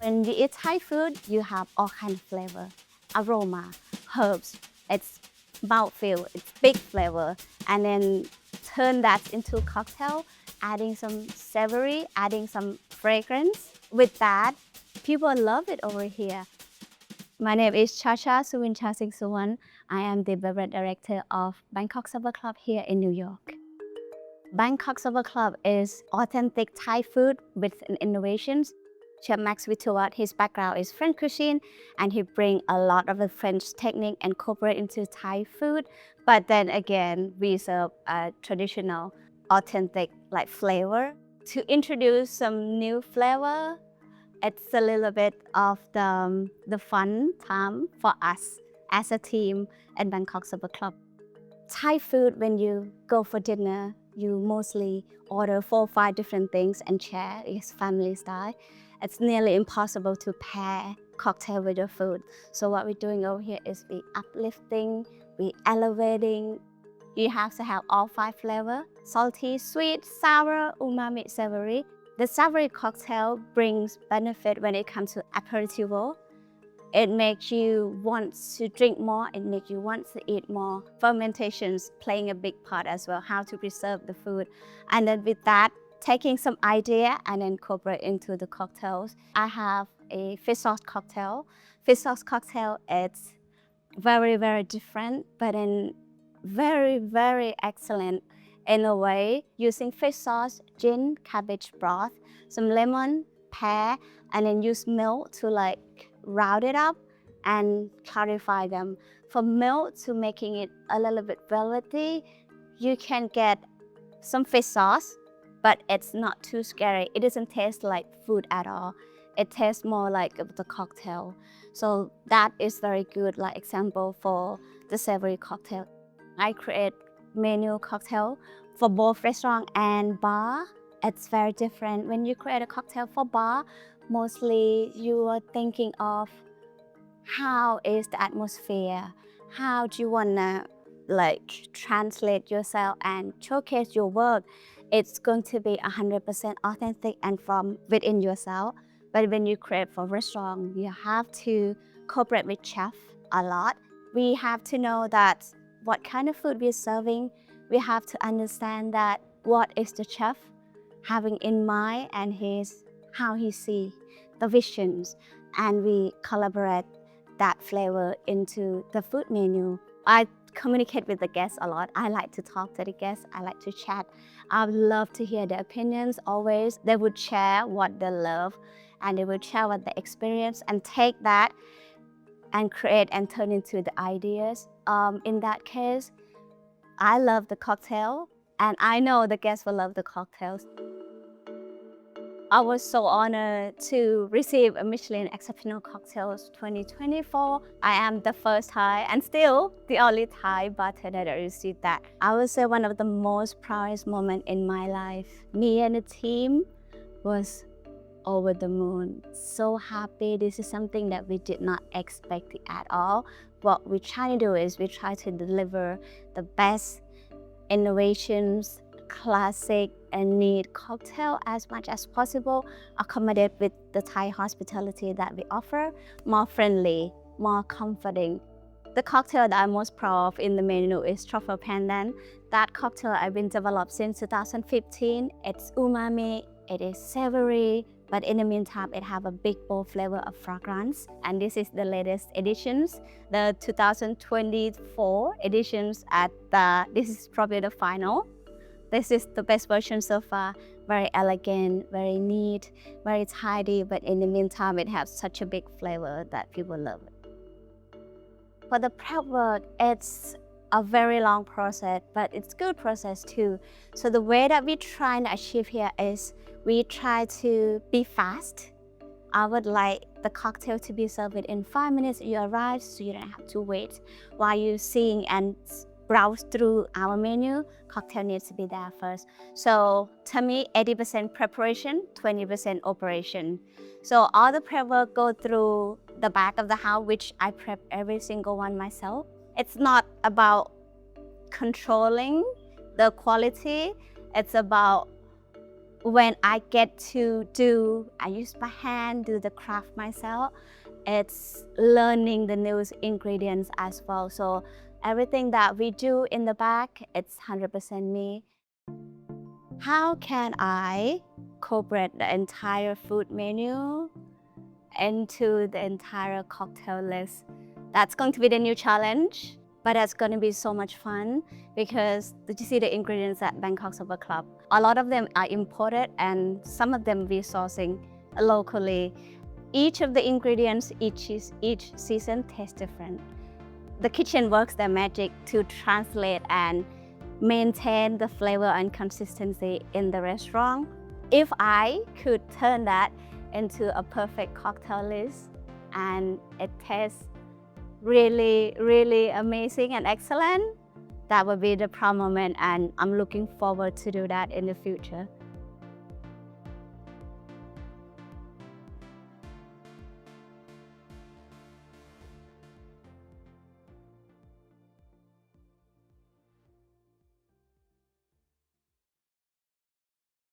When you eat Thai food, you have all kind of flavor, aroma, herbs. It's mouthfeel, it's big flavor. And then turn that into cocktail, adding some savory, adding some fragrance. With that, people love it over here. My name is Chacha Suwincha Singsuwan. I am the Beverage Director of Bangkok Supper Club here in New York. Bangkok Supper Club is authentic Thai food with innovations. Chef Max Vitowat, his background is French cuisine, and he bring a lot of the French technique and incorporate into Thai food. But then again, we serve a traditional, authentic like flavor. To introduce some new flavor, it's a little bit of the fun time for us as a team at Bangkok Supper Club. Thai food, when you go for dinner, you mostly order 4 or 5 different things and share. It's family style. It's nearly impossible to pair cocktail with your food. So what we're doing over here is we uplifting, we elevating. You have to have all 5 flavors: salty, sweet, sour, umami, savory. The savory cocktail brings benefit when it comes to aperitivo. It makes you want to drink more, it makes you want to eat more. Fermentations playing a big part as well, how to preserve the food. And then with that, taking some idea and incorporate into the cocktails. I have a fish sauce cocktail. Fish sauce cocktail, it's very, very different, but in very, very excellent in a way, using fish sauce, gin, cabbage broth, some lemon, pear, and then use milk to like round it up and clarify them. From milk to making it a little bit velvety, you can get some fish sauce, but it's not too scary. It doesn't taste like food at all. It tastes more like the cocktail. So that is very good like example for the savory cocktail. I create menu cocktail for both restaurant and bar. It's very different. When you create a cocktail for bar, mostly you are thinking of how is the atmosphere, how do you wanna like translate yourself and showcase your work. It's going to be 100% authentic and from within yourself. But when you create for restaurant, you have to cooperate with chef a lot. We have to know that what kind of food we're serving. We have to understand that what is the chef having in mind and how he see the visions, and we collaborate that flavor into the food menu. I communicate with the guests a lot. I like to talk to the guests. I like to chat. I love to hear their opinions always. They would share what they love and they would share what they experience and take that and create and turn into the ideas. In that case, I love the cocktail and I know the guests will love the cocktails. I was so honored to receive a Michelin Exceptional Cocktail 2024. I am the first Thai and still the only Thai bartender that received that. I would say one of the most proudest moments in my life. Me and the team was over the moon. So happy. This is something that we did not expect at all. What we try to do is we try to deliver the best innovations, classic and neat cocktail as much as possible, accommodate with the Thai hospitality that we offer, more friendly, more comforting. The cocktail that I'm most proud of in the menu is Truffle Pandan. That cocktail I've been developed since 2015. It's umami, it is savory, but in the meantime, it have a big, bold flavor of fragrance. And this is the latest editions, the 2024 editions this is probably the final. This is the best version so far. Very elegant, very neat, very tidy, but in the meantime, it has such a big flavor that people love it. For the prep work, it's a very long process, but it's good process too. So the way that we try and achieve here is we try to be fast. I would like the cocktail to be served within 5 minutes. You arrive, so you don't have to wait while you're seeing and browse through our menu. Cocktail needs to be there first. So to me, 80% preparation, 20% operation. So all the prep work go through the back of the house, which I prep every single one myself. It's not about controlling the quality. It's about when I get to I use my hand, do the craft myself, it's learning the new ingredients as well. So everything that we do in the back, it's 100% me. How can I incorporate the entire food menu into the entire cocktail list? That's going to be the new challenge, but that's going to be so much fun because did you see the ingredients at Bangkok Supper Club? A lot of them are imported and some of them we're sourcing locally. Each of the ingredients, each season tastes different. The kitchen works their magic to translate and maintain the flavor and consistency in the restaurant. If I could turn that into a perfect cocktail list and it tastes really, really amazing and excellent, that would be the proud moment, and I'm looking forward to do that in the future.